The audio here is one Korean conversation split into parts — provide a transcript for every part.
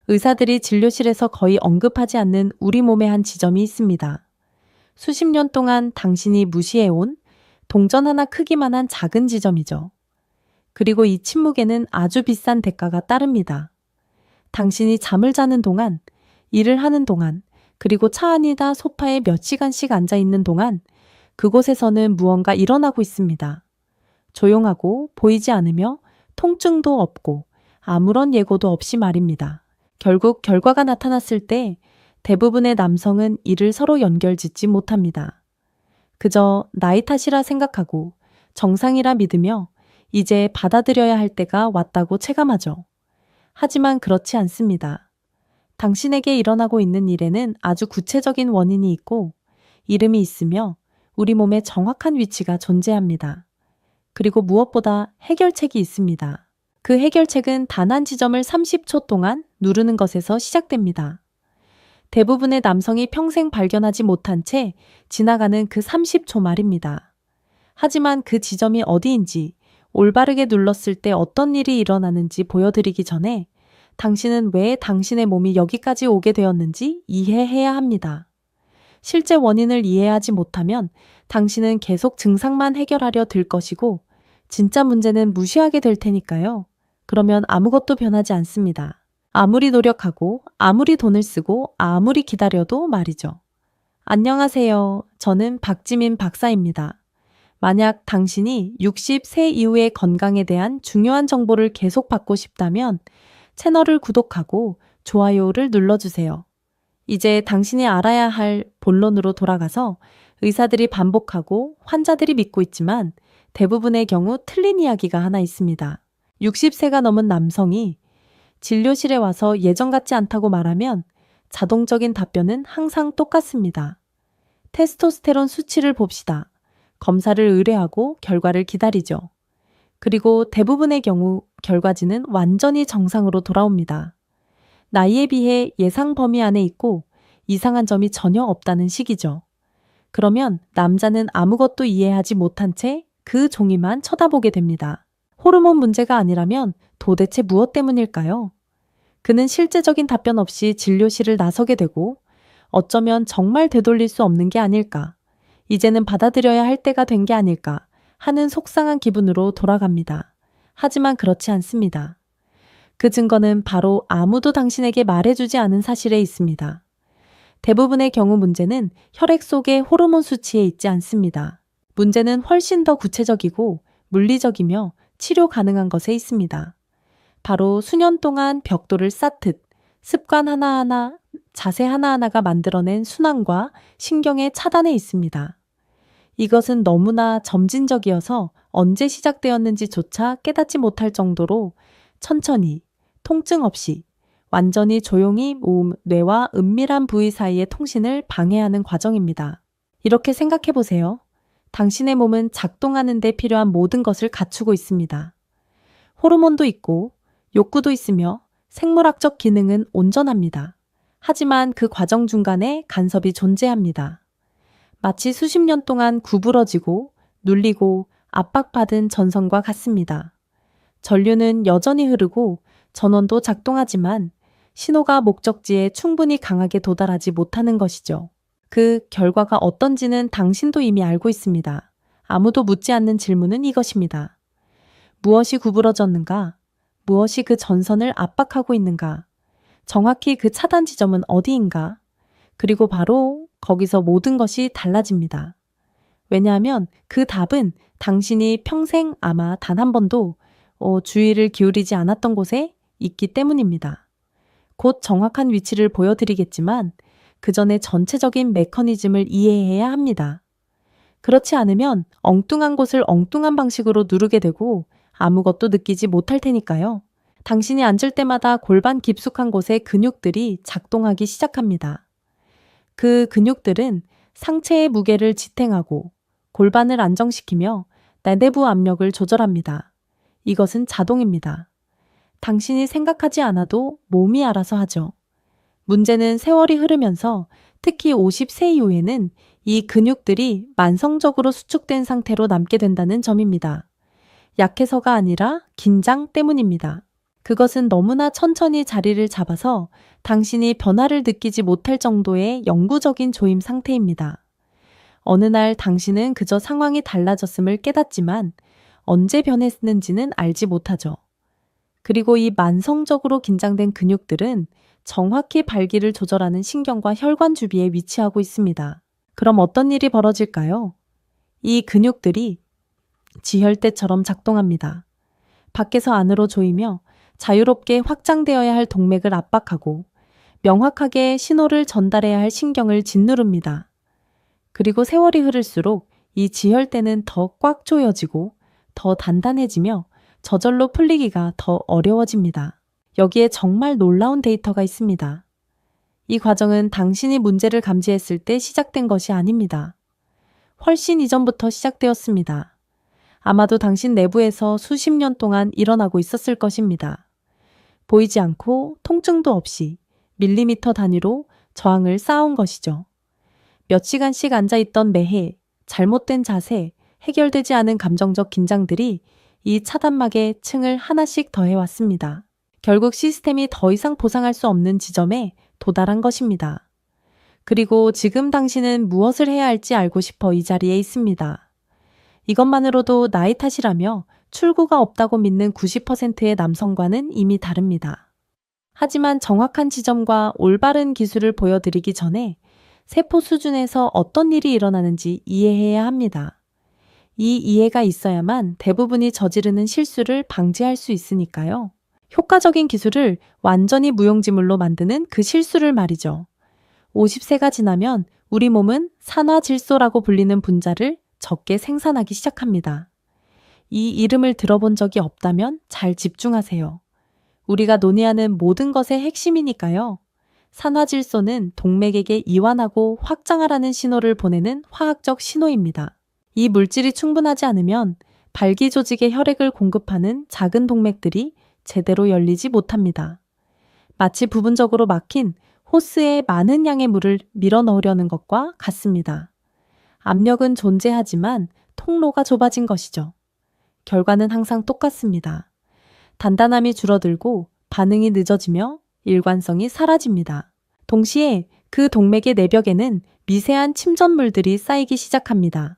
의사들이 진료실에서 거의 언급하지 않는 우리 몸의 한 지점이 있습니다. 수십 년 동안 당신이 무시해온 동전 하나 크기만한 작은 지점이죠. 그리고 이 침묵에는 아주 비싼 대가가 따릅니다. 당신이 잠을 자는 동안, 일을 하는 동안, 그리고 차 안이나 소파에 몇 시간씩 앉아 있는 동안 그곳에서는 무언가 일어나고 있습니다. 조용하고 보이지 않으며 통증도 없고 아무런 예고도 없이 말입니다. 결국 결과가 나타났을 때 대부분의 남성은 이를 서로 연결짓지 못합니다. 그저 나이 탓이라 생각하고 정상이라 믿으며 이제 받아들여야 할 때가 왔다고 체감하죠. 하지만 그렇지 않습니다. 당신에게 일어나고 있는 일에는 아주 구체적인 원인이 있고 이름이 있으며 우리 몸의 정확한 위치가 존재합니다. 그리고 무엇보다 해결책이 있습니다. 그 해결책은 단 한 지점을 30초 동안 누르는 것에서 시작됩니다. 대부분의 남성이 평생 발견하지 못한 채 지나가는 그 30초 말입니다. 하지만 그 지점이 어디인지, 올바르게 눌렀을 때 어떤 일이 일어나는지 보여드리기 전에 당신은 왜 당신의 몸이 여기까지 오게 되었는지 이해해야 합니다. 실제 원인을 이해하지 못하면 당신은 계속 증상만 해결하려 들 것이고 진짜 문제는 무시하게 될 테니까요. 그러면 아무것도 변하지 않습니다. 아무리 노력하고 아무리 돈을 쓰고 아무리 기다려도 말이죠. 안녕하세요. 저는 박지민 박사입니다. 만약 당신이 60세 이후의 건강에 대한 중요한 정보를 계속 받고 싶다면 채널을 구독하고 좋아요를 눌러주세요. 이제 당신이 알아야 할 본론으로 돌아가서 의사들이 반복하고 환자들이 믿고 있지만 대부분의 경우 틀린 이야기가 하나 있습니다. 60세가 넘은 남성이 진료실에 와서 예전 같지 않다고 말하면 자동적인 답변은 항상 똑같습니다. 테스토스테론 수치를 봅시다. 검사를 의뢰하고 결과를 기다리죠. 그리고 대부분의 경우 결과지는 완전히 정상으로 돌아옵니다. 나이에 비해 예상 범위 안에 있고 이상한 점이 전혀 없다는 식이죠. 그러면 남자는 아무것도 이해하지 못한 채 그 종이만 쳐다보게 됩니다. 호르몬 문제가 아니라면 도대체 무엇 때문일까요? 그는 실제적인 답변 없이 진료실을 나서게 되고 어쩌면 정말 되돌릴 수 없는 게 아닐까, 이제는 받아들여야 할 때가 된 게 아닐까 하는 속상한 기분으로 돌아갑니다. 하지만 그렇지 않습니다. 그 증거는 바로 아무도 당신에게 말해주지 않은 사실에 있습니다. 대부분의 경우 문제는 혈액 속의 호르몬 수치에 있지 않습니다. 문제는 훨씬 더 구체적이고 물리적이며 치료 가능한 것에 있습니다. 바로 수년 동안 벽돌을 쌓듯 습관 하나하나, 자세 하나하나가 만들어낸 순환과 신경의 차단에 있습니다. 이것은 너무나 점진적이어서 언제 시작되었는지조차 깨닫지 못할 정도로 천천히, 통증 없이, 완전히 조용히 몸, 뇌와 은밀한 부위 사이의 통신을 방해하는 과정입니다. 이렇게 생각해 보세요. 당신의 몸은 작동하는 데 필요한 모든 것을 갖추고 있습니다. 호르몬도 있고 욕구도 있으며 생물학적 기능은 온전합니다. 하지만 그 과정 중간에 간섭이 존재합니다. 마치 수십 년 동안 구부러지고 눌리고 압박받은 전선과 같습니다. 전류는 여전히 흐르고 전원도 작동하지만 신호가 목적지에 충분히 강하게 도달하지 못하는 것이죠. 그 결과가 어떤지는 당신도 이미 알고 있습니다. 아무도 묻지 않는 질문은 이것입니다. 무엇이 구부러졌는가? 무엇이 그 전선을 압박하고 있는가? 정확히 그 차단 지점은 어디인가? 그리고 바로 거기서 모든 것이 달라집니다. 왜냐하면 그 답은 당신이 평생 아마 단 한 번도 주의를 기울이지 않았던 곳에 있기 때문입니다. 곧 정확한 위치를 보여드리겠지만 그 전에 전체적인 메커니즘을 이해해야 합니다. 그렇지 않으면 엉뚱한 곳을 엉뚱한 방식으로 누르게 되고 아무것도 느끼지 못할 테니까요. 당신이 앉을 때마다 골반 깊숙한 곳에 근육들이 작동하기 시작합니다. 그 근육들은 상체의 무게를 지탱하고 골반을 안정시키며 내부 압력을 조절합니다. 이것은 자동입니다. 당신이 생각하지 않아도 몸이 알아서 하죠. 문제는 세월이 흐르면서 특히 50세 이후에는 이 근육들이 만성적으로 수축된 상태로 남게 된다는 점입니다. 약해서가 아니라 긴장 때문입니다. 그것은 너무나 천천히 자리를 잡아서 당신이 변화를 느끼지 못할 정도의 영구적인 조임 상태입니다. 어느 날 당신은 그저 상황이 달라졌음을 깨닫지만 언제 변했는지는 알지 못하죠. 그리고 이 만성적으로 긴장된 근육들은 정확히 발기를 조절하는 신경과 혈관 주비에 위치하고 있습니다. 그럼 어떤 일이 벌어질까요? 이 근육들이 지혈대처럼 작동합니다. 밖에서 안으로 조이며 자유롭게 확장되어야 할 동맥을 압박하고 명확하게 신호를 전달해야 할 신경을 짓누릅니다. 그리고 세월이 흐를수록 이 지혈대는 더 꽉 조여지고 더 단단해지며 저절로 풀리기가 더 어려워집니다. 여기에 정말 놀라운 데이터가 있습니다. 이 과정은 당신이 문제를 감지했을 때 시작된 것이 아닙니다. 훨씬 이전부터 시작되었습니다. 아마도 당신 내부에서 수십 년 동안 일어나고 있었을 것입니다. 보이지 않고 통증도 없이 밀리미터 단위로 저항을 쌓아온 것이죠. 몇 시간씩 앉아있던 매해, 잘못된 자세, 해결되지 않은 감정적 긴장들이 이 차단막의 층을 하나씩 더해왔습니다. 결국 시스템이 더 이상 보상할 수 없는 지점에 도달한 것입니다. 그리고 지금 당신은 무엇을 해야 할지 알고 싶어 이 자리에 있습니다. 이것만으로도 나의 탓이라며 출구가 없다고 믿는 90%의 남성과는 이미 다릅니다. 하지만 정확한 지점과 올바른 기술을 보여드리기 전에 세포 수준에서 어떤 일이 일어나는지 이해해야 합니다. 이 이해가 있어야만 대부분이 저지르는 실수를 방지할 수 있으니까요. 효과적인 기술을 완전히 무용지물로 만드는 그 실수를 말이죠. 50세가 지나면 우리 몸은 산화질소라고 불리는 분자를 적게 생산하기 시작합니다. 이 이름을 들어본 적이 없다면 잘 집중하세요. 우리가 논의하는 모든 것의 핵심이니까요. 산화질소는 동맥에게 이완하고 확장하라는 신호를 보내는 화학적 신호입니다. 이 물질이 충분하지 않으면 발기 조직에 혈액을 공급하는 작은 동맥들이 제대로 열리지 못합니다. 마치 부분적으로 막힌 호스에 많은 양의 물을 밀어 넣으려는 것과 같습니다. 압력은 존재하지만 통로가 좁아진 것이죠. 결과는 항상 똑같습니다. 단단함이 줄어들고 반응이 늦어지며 일관성이 사라집니다. 동시에 그 동맥의 내벽에는 미세한 침전물들이 쌓이기 시작합니다.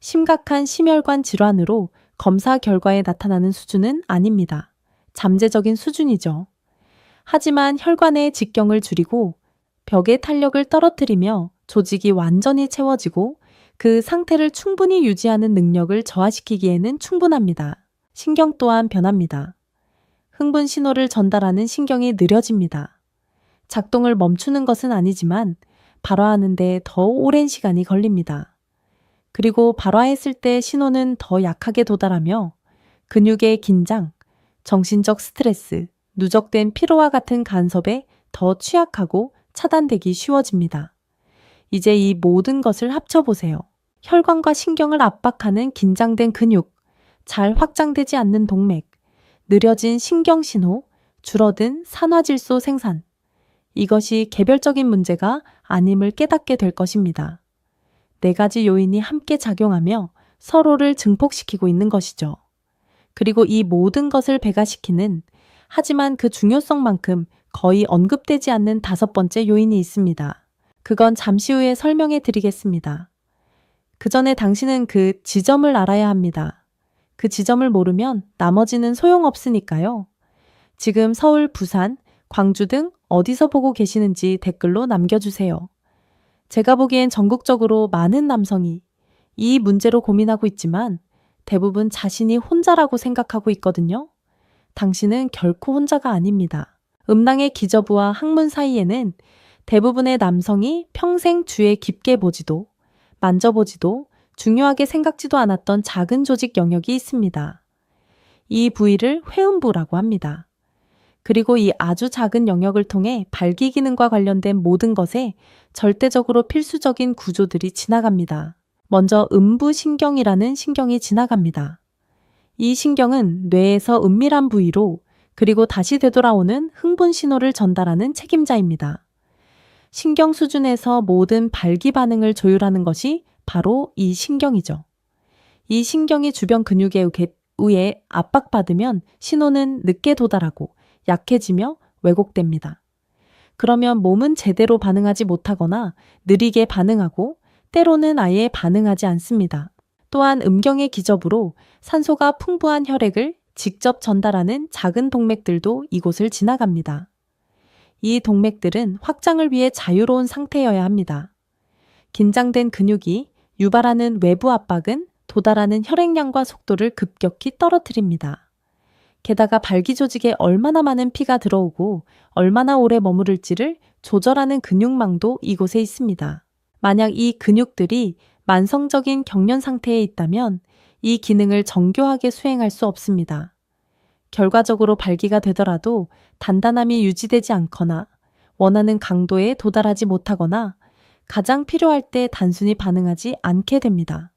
심각한 심혈관 질환으로 검사 결과에 나타나는 수준은 아닙니다. 잠재적인 수준이죠. 하지만 혈관의 직경을 줄이고 벽의 탄력을 떨어뜨리며 조직이 완전히 채워지고 그 상태를 충분히 유지하는 능력을 저하시키기에는 충분합니다. 신경 또한 변합니다. 흥분 신호를 전달하는 신경이 느려집니다. 작동을 멈추는 것은 아니지만 발화하는 데 더 오랜 시간이 걸립니다. 그리고 발화했을 때 신호는 더 약하게 도달하며 근육의 긴장, 정신적 스트레스, 누적된 피로와 같은 간섭에 더 취약하고 차단되기 쉬워집니다. 이제 이 모든 것을 합쳐보세요. 혈관과 신경을 압박하는 긴장된 근육, 잘 확장되지 않는 동맥, 느려진 신경신호, 줄어든 산화질소 생산. 이것이 개별적인 문제가 아님을 깨닫게 될 것입니다. 네 가지 요인이 함께 작용하며 서로를 증폭시키고 있는 것이죠. 그리고 이 모든 것을 배가시키는, 하지만 그 중요성만큼 거의 언급되지 않는 다섯 번째 요인이 있습니다. 그건 잠시 후에 설명해 드리겠습니다. 그 전에 당신은 그 지점을 알아야 합니다. 그 지점을 모르면 나머지는 소용없으니까요. 지금 서울, 부산, 광주 등 어디서 보고 계시는지 댓글로 남겨주세요. 제가 보기엔 전국적으로 많은 남성이 이 문제로 고민하고 있지만 대부분 자신이 혼자라고 생각하고 있거든요. 당신은 결코 혼자가 아닙니다. 음낭의 기저부와 항문 사이에는 대부분의 남성이 평생 주에 깊게 보지도 만져보지도 중요하게 생각지도 않았던 작은 조직 영역이 있습니다. 이 부위를 회음부라고 합니다. 그리고 이 아주 작은 영역을 통해 발기 기능과 관련된 모든 것에 절대적으로 필수적인 구조들이 지나갑니다. 먼저 음부신경이라는 신경이 지나갑니다. 이 신경은 뇌에서 은밀한 부위로 그리고 다시 되돌아오는 흥분 신호를 전달하는 책임자입니다. 신경 수준에서 모든 발기 반응을 조율하는 것이 바로 이 신경이죠. 이 신경이 주변 근육에 의해 압박받으면 신호는 늦게 도달하고 약해지며 왜곡됩니다. 그러면 몸은 제대로 반응하지 못하거나 느리게 반응하고 때로는 아예 반응하지 않습니다. 또한 음경의 기접으로 산소가 풍부한 혈액을 직접 전달하는 작은 동맥들도 이곳을 지나갑니다. 이 동맥들은 확장을 위해 자유로운 상태여야 합니다. 긴장된 근육이 유발하는 외부 압박은 도달하는 혈액량과 속도를 급격히 떨어뜨립니다. 게다가 발기 조직에 얼마나 많은 피가 들어오고 얼마나 오래 머무를지를 조절하는 근육망도 이곳에 있습니다. 만약 이 근육들이 만성적인 경련 상태에 있다면 이 기능을 정교하게 수행할 수 없습니다. 결과적으로 발기가 되더라도 단단함이 유지되지 않거나 원하는 강도에 도달하지 못하거나 가장 필요할 때 단순히 반응하지 않게 됩니다.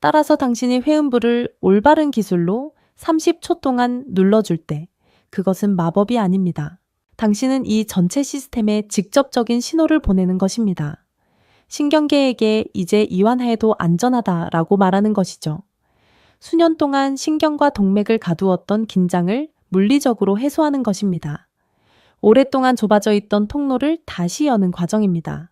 따라서 당신이 회음부를 올바른 기술로 30초 동안 눌러줄 때 그것은 마법이 아닙니다. 당신은 이 전체 시스템에 직접적인 신호를 보내는 것입니다. 신경계에게 이제 이완해도 안전하다라고 말하는 것이죠. 수년 동안 신경과 동맥을 가두었던 긴장을 물리적으로 해소하는 것입니다. 오랫동안 좁아져 있던 통로를 다시 여는 과정입니다.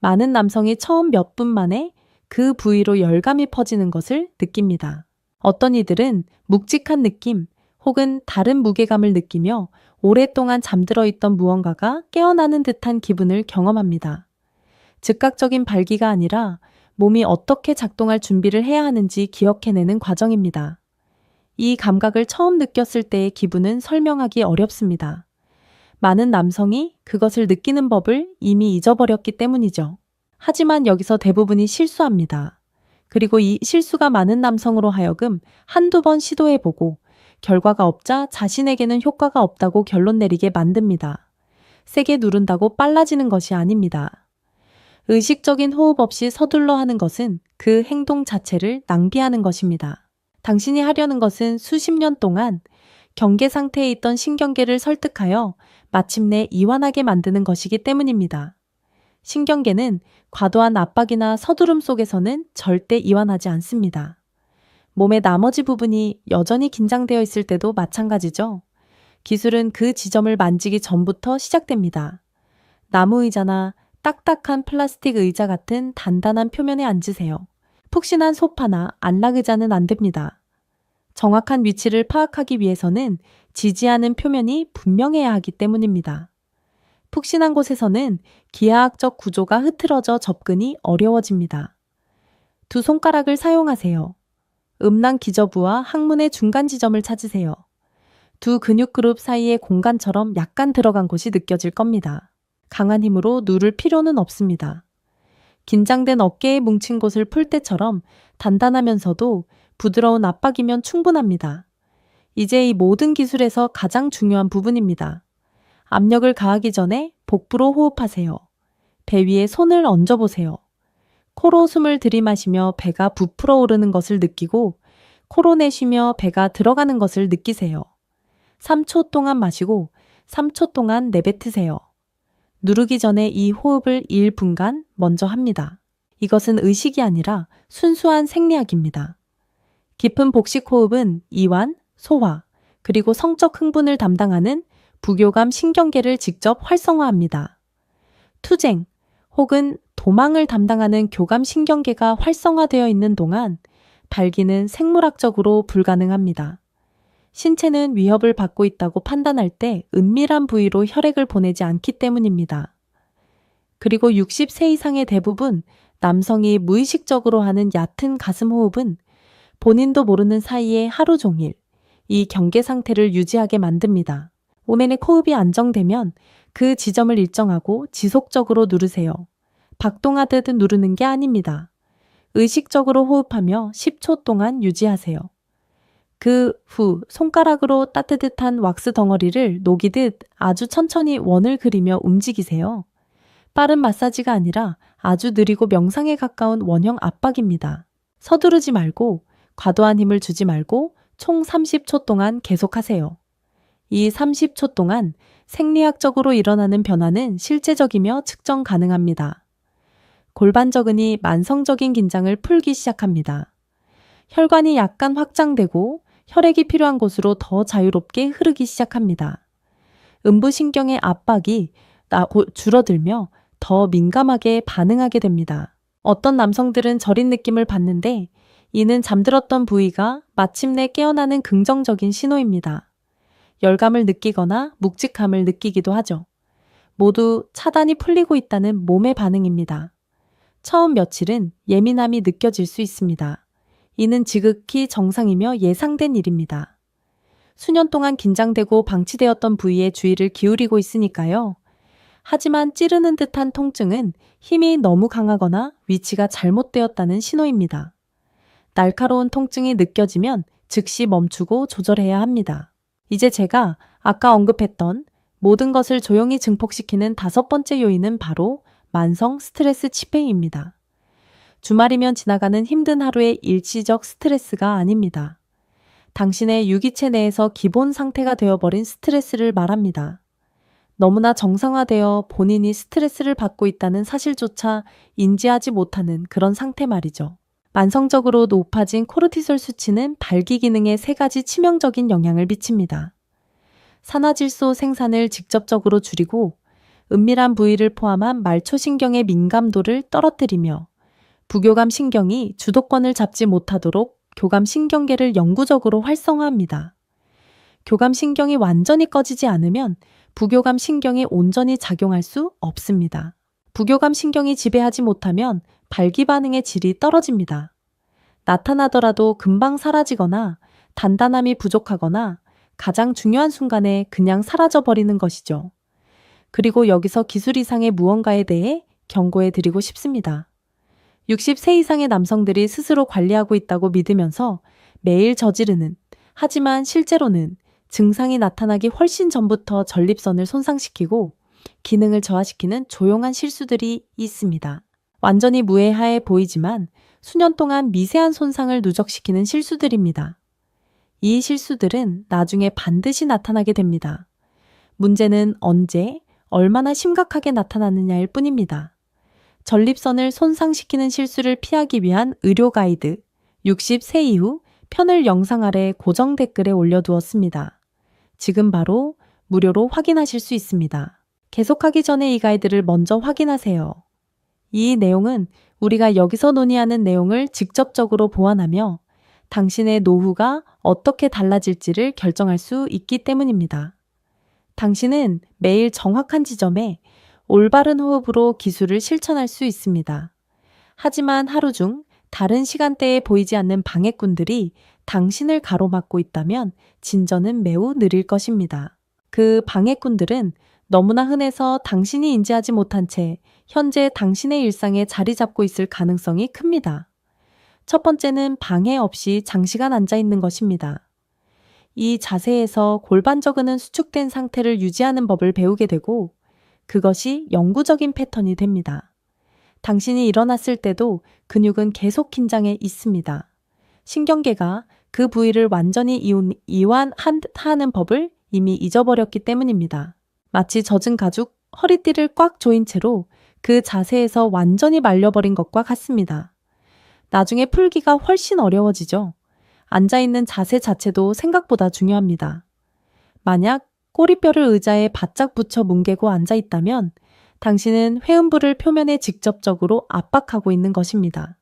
많은 남성이 처음 몇 분 만에 그 부위로 열감이 퍼지는 것을 느낍니다. 어떤 이들은 묵직한 느낌 혹은 다른 무게감을 느끼며 오랫동안 잠들어 있던 무언가가 깨어나는 듯한 기분을 경험합니다. 즉각적인 발기가 아니라 몸이 어떻게 작동할 준비를 해야 하는지 기억해내는 과정입니다. 이 감각을 처음 느꼈을 때의 기분은 설명하기 어렵습니다. 많은 남성이 그것을 느끼는 법을 이미 잊어버렸기 때문이죠. 하지만 여기서 대부분이 실수합니다. 그리고 이 실수가 많은 남성으로 하여금 한두 번 시도해보고 결과가 없자 자신에게는 효과가 없다고 결론 내리게 만듭니다. 세게 누른다고 빨라지는 것이 아닙니다. 의식적인 호흡 없이 서둘러 하는 것은 그 행동 자체를 낭비하는 것입니다. 당신이 하려는 것은 수십 년 동안 경계 상태에 있던 신경계를 설득하여 마침내 이완하게 만드는 것이기 때문입니다. 신경계는 과도한 압박이나 서두름 속에서는 절대 이완하지 않습니다. 몸의 나머지 부분이 여전히 긴장되어 있을 때도 마찬가지죠. 기술은 그 지점을 만지기 전부터 시작됩니다. 나무 의자나 딱딱한 플라스틱 의자 같은 단단한 표면에 앉으세요. 푹신한 소파나 안락 의자는 안 됩니다. 정확한 위치를 파악하기 위해서는 지지하는 표면이 분명해야 하기 때문입니다. 푹신한 곳에서는 기하학적 구조가 흐트러져 접근이 어려워집니다. 두 손가락을 사용하세요. 음낭 기저부와 항문의 중간 지점을 찾으세요. 두 근육 그룹 사이의 공간처럼 약간 들어간 곳이 느껴질 겁니다. 강한 힘으로 누를 필요는 없습니다. 긴장된 어깨에 뭉친 곳을 풀 때처럼 단단하면서도 부드러운 압박이면 충분합니다. 이제 이 모든 기술에서 가장 중요한 부분입니다. 압력을 가하기 전에 복부로 호흡하세요. 배 위에 손을 얹어보세요. 코로 숨을 들이마시며 배가 부풀어 오르는 것을 느끼고 코로 내쉬며 배가 들어가는 것을 느끼세요. 3초 동안 마시고 3초 동안 내뱉으세요. 누르기 전에 이 호흡을 1분간 먼저 합니다. 이것은 의식이 아니라 순수한 생리학입니다. 깊은 복식 호흡은 이완, 소화, 그리고 성적 흥분을 담당하는 부교감 신경계를 직접 활성화합니다. 투쟁 혹은 도망을 담당하는 교감 신경계가 활성화되어 있는 동안 발기는 생물학적으로 불가능합니다. 신체는 위협을 받고 있다고 판단할 때 은밀한 부위로 혈액을 보내지 않기 때문입니다. 그리고 60세 이상의 대부분 남성이 무의식적으로 하는 얕은 가슴 호흡은 본인도 모르는 사이에 하루 종일 이 경계 상태를 유지하게 만듭니다. 오맨의 호흡이 안정되면 그 지점을 일정하고 지속적으로 누르세요. 박동하듯 누르는 게 아닙니다. 의식적으로 호흡하며 10초 동안 유지하세요. 그 후 손가락으로 따뜻한 왁스 덩어리를 녹이듯 아주 천천히 원을 그리며 움직이세요. 빠른 마사지가 아니라 아주 느리고 명상에 가까운 원형 압박입니다. 서두르지 말고 과도한 힘을 주지 말고 총 30초 동안 계속하세요. 이 30초 동안 생리학적으로 일어나는 변화는 실제적이며 측정 가능합니다. 골반저근이 만성적인 긴장을 풀기 시작합니다. 혈관이 약간 확장되고 혈액이 필요한 곳으로 더 자유롭게 흐르기 시작합니다. 음부신경의 압박이 줄어들며 더 민감하게 반응하게 됩니다. 어떤 남성들은 저린 느낌을 받는데 이는 잠들었던 부위가 마침내 깨어나는 긍정적인 신호입니다. 열감을 느끼거나 묵직함을 느끼기도 하죠. 모두 차단이 풀리고 있다는 몸의 반응입니다. 처음 며칠은 예민함이 느껴질 수 있습니다. 이는 지극히 정상이며 예상된 일입니다. 수년 동안 긴장되고 방치되었던 부위에 주의를 기울이고 있으니까요. 하지만 찌르는 듯한 통증은 힘이 너무 강하거나 위치가 잘못되었다는 신호입니다. 날카로운 통증이 느껴지면 즉시 멈추고 조절해야 합니다. 이제 제가 아까 언급했던 모든 것을 조용히 증폭시키는 5번째 요인은 바로 만성 스트레스 치매입니다. 주말이면 지나가는 힘든 하루의 일시적 스트레스가 아닙니다. 당신의 유기체 내에서 기본 상태가 되어버린 스트레스를 말합니다. 너무나 정상화되어 본인이 스트레스를 받고 있다는 사실조차 인지하지 못하는 그런 상태 말이죠. 만성적으로 높아진 코르티솔 수치는 발기 기능에 3가지 치명적인 영향을 미칩니다. 산화질소 생산을 직접적으로 줄이고 은밀한 부위를 포함한 말초신경의 민감도를 떨어뜨리며 부교감 신경이 주도권을 잡지 못하도록 교감 신경계를 영구적으로 활성화합니다. 교감 신경이 완전히 꺼지지 않으면 부교감 신경이 온전히 작용할 수 없습니다. 부교감 신경이 지배하지 못하면 발기 반응의 질이 떨어집니다. 나타나더라도 금방 사라지거나 단단함이 부족하거나 가장 중요한 순간에 그냥 사라져버리는 것이죠. 그리고 여기서 기술 이상의 무언가에 대해 경고해 드리고 싶습니다. 60세 이상의 남성들이 스스로 관리하고 있다고 믿으면서 매일 저지르는, 하지만 실제로는 증상이 나타나기 훨씬 전부터 전립선을 손상시키고 기능을 저하시키는 조용한 실수들이 있습니다. 완전히 무해해 보이지만 수년 동안 미세한 손상을 누적시키는 실수들입니다. 이 실수들은 나중에 반드시 나타나게 됩니다. 문제는 언제, 얼마나 심각하게 나타나느냐일 뿐입니다. 전립선을 손상시키는 실수를 피하기 위한 의료 가이드 60세 이후 편을 영상 아래 고정 댓글에 올려두었습니다. 지금 바로 무료로 확인하실 수 있습니다. 계속하기 전에 이 가이드를 먼저 확인하세요. 이 내용은 우리가 여기서 논의하는 내용을 직접적으로 보완하며 당신의 노후가 어떻게 달라질지를 결정할 수 있기 때문입니다. 당신은 매일 정확한 지점에 올바른 호흡으로 기술을 실천할 수 있습니다. 하지만 하루 중 다른 시간대에 보이지 않는 방해꾼들이 당신을 가로막고 있다면 진전은 매우 느릴 것입니다. 그 방해꾼들은 너무나 흔해서 당신이 인지하지 못한 채 현재 당신의 일상에 자리 잡고 있을 가능성이 큽니다. 첫 번째는 방해 없이 장시간 앉아 있는 것입니다. 이 자세에서 골반저근은 수축된 상태를 유지하는 법을 배우게 되고 그것이 영구적인 패턴이 됩니다. 당신이 일어났을 때도 근육은 계속 긴장해 있습니다. 신경계가 그 부위를 완전히 이완하는 법을 이미 잊어버렸기 때문입니다. 마치 젖은 가죽, 허리띠를 꽉 조인 채로 그 자세에서 완전히 말려버린 것과 같습니다. 나중에 풀기가 훨씬 어려워지죠. 앉아있는 자세 자체도 생각보다 중요합니다. 만약 꼬리뼈를 의자에 바짝 붙여 뭉개고 앉아있다면 당신은 회음부를 표면에 직접적으로 압박하고 있는 것입니다.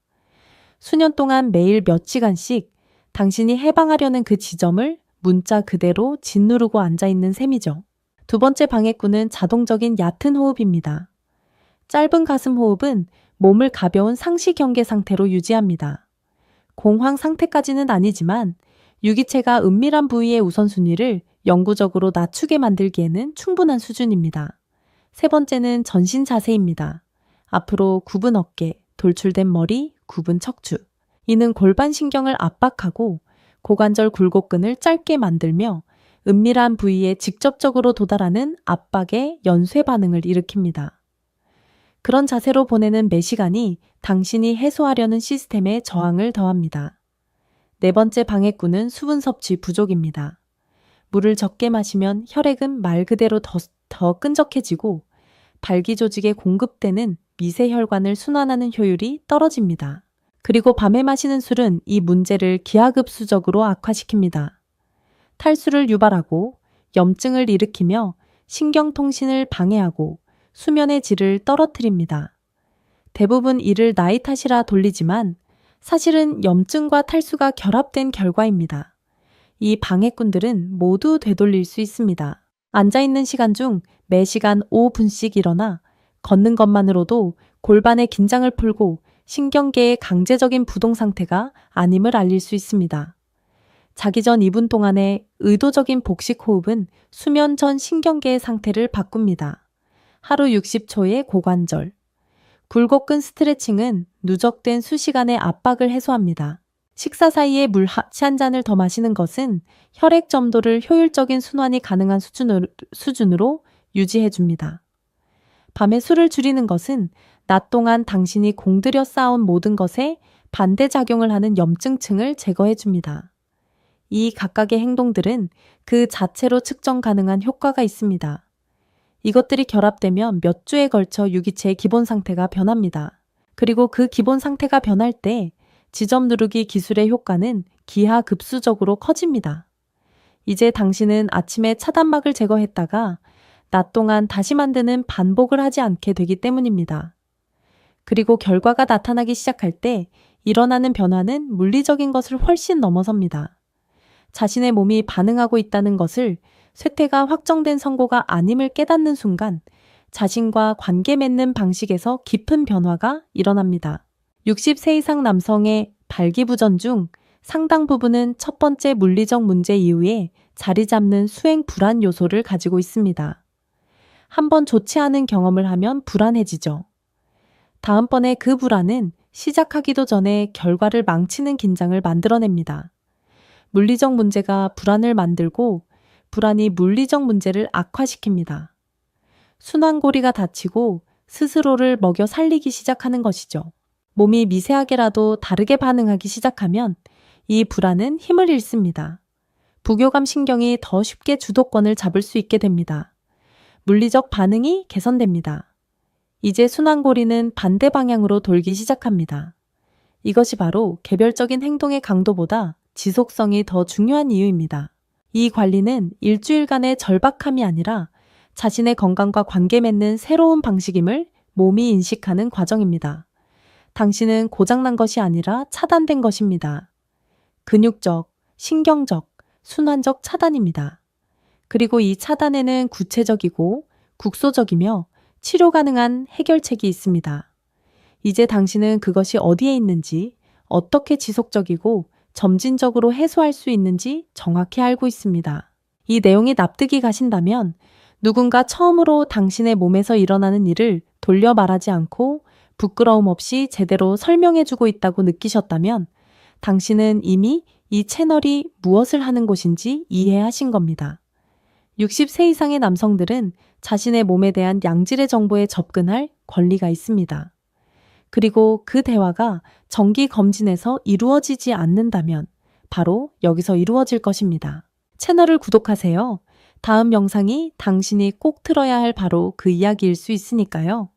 수년 동안 매일 몇 시간씩 당신이 해방하려는 그 지점을 문자 그대로 짓누르고 앉아있는 셈이죠. 두 번째 방해꾼은 자동적인 얕은 호흡입니다. 짧은 가슴 호흡은 몸을 가벼운 상시 경계 상태로 유지합니다. 공황 상태까지는 아니지만 유기체가 은밀한 부위의 우선순위를 영구적으로 낮추게 만들기에는 충분한 수준입니다. 세 번째는 전신 자세입니다. 앞으로 굽은 어깨, 돌출된 머리, 굽은 척추. 이는 골반 신경을 압박하고 고관절 굴곡근을 짧게 만들며 은밀한 부위에 직접적으로 도달하는 압박의 연쇄 반응을 일으킵니다. 그런 자세로 보내는 매 시간이 당신이 해소하려는 시스템에 저항을 더합니다. 네 번째 방해꾼은 수분 섭취 부족입니다. 물을 적게 마시면 혈액은 말 그대로 더 끈적해지고 발기 조직에 공급되는 미세 혈관을 순환하는 효율이 떨어집니다. 그리고 밤에 마시는 술은 이 문제를 기하급수적으로 악화시킵니다. 탈수를 유발하고 염증을 일으키며 신경통신을 방해하고 수면의 질을 떨어뜨립니다. 대부분 이를 나이 탓이라 돌리지만 사실은 염증과 탈수가 결합된 결과입니다. 이 방해꾼들은 모두 되돌릴 수 있습니다. 앉아있는 시간 중 매 시간 5분씩 일어나 걷는 것만으로도 골반의 긴장을 풀고 신경계의 강제적인 부동 상태가 아님을 알릴 수 있습니다. 자기 전 2분 동안의 의도적인 복식 호흡은 수면 전 신경계의 상태를 바꿉니다. 하루 60초의 고관절. 굴곡 끈 스트레칭은 누적된 수시간의 압박을 해소합니다. 식사 사이에 물 한 잔을 더 마시는 것은 혈액 점도를 효율적인 순환이 가능한 수준으로 유지해줍니다. 밤에 술을 줄이는 것은 낮 동안 당신이 공들여 쌓아온 모든 것에 반대작용을 하는 염증층을 제거해줍니다. 이 각각의 행동들은 그 자체로 측정 가능한 효과가 있습니다. 이것들이 결합되면 몇 주에 걸쳐 유기체의 기본 상태가 변합니다. 그리고 그 기본 상태가 변할 때 지점 누르기 기술의 효과는 기하급수적으로 커집니다. 이제 당신은 아침에 차단막을 제거했다가 낮 동안 다시 만드는 반복을 하지 않게 되기 때문입니다. 그리고 결과가 나타나기 시작할 때 일어나는 변화는 물리적인 것을 훨씬 넘어섭니다. 자신의 몸이 반응하고 있다는 것을 쇠퇴가 확정된 선고가 아님을 깨닫는 순간 자신과 관계 맺는 방식에서 깊은 변화가 일어납니다. 60세 이상 남성의 발기부전 중 상당 부분은 첫 번째 물리적 문제 이후에 자리 잡는 수행 불안 요소를 가지고 있습니다. 한번 좋지 않은 경험을 하면 불안해지죠. 다음번에 그 불안은 시작하기도 전에 결과를 망치는 긴장을 만들어냅니다. 물리적 문제가 불안을 만들고 불안이 물리적 문제를 악화시킵니다. 순환고리가 닫히고 스스로를 먹여 살리기 시작하는 것이죠. 몸이 미세하게라도 다르게 반응하기 시작하면 이 불안은 힘을 잃습니다. 부교감 신경이 더 쉽게 주도권을 잡을 수 있게 됩니다. 물리적 반응이 개선됩니다. 이제 순환고리는 반대 방향으로 돌기 시작합니다. 이것이 바로 개별적인 행동의 강도보다 지속성이 더 중요한 이유입니다. 이 관리는 일주일간의 절박함이 아니라 자신의 건강과 관계 맺는 새로운 방식임을 몸이 인식하는 과정입니다. 당신은 고장난 것이 아니라 차단된 것입니다. 근육적, 신경적, 순환적 차단입니다. 그리고 이 차단에는 구체적이고 국소적이며 치료 가능한 해결책이 있습니다. 이제 당신은 그것이 어디에 있는지, 어떻게 지속적이고 점진적으로 해소할 수 있는지 정확히 알고 있습니다. 이 내용이 납득이 가신다면 누군가 처음으로 당신의 몸에서 일어나는 일을 돌려 말하지 않고 부끄러움 없이 제대로 설명해주고 있다고 느끼셨다면 당신은 이미 이 채널이 무엇을 하는 곳인지 이해하신 겁니다. 60세 이상의 남성들은 자신의 몸에 대한 양질의 정보에 접근할 권리가 있습니다. 그리고 그 대화가 정기 검진에서 이루어지지 않는다면 바로 여기서 이루어질 것입니다. 채널을 구독하세요. 다음 영상이 당신이 꼭 들어야 할 바로 그 이야기일 수 있으니까요.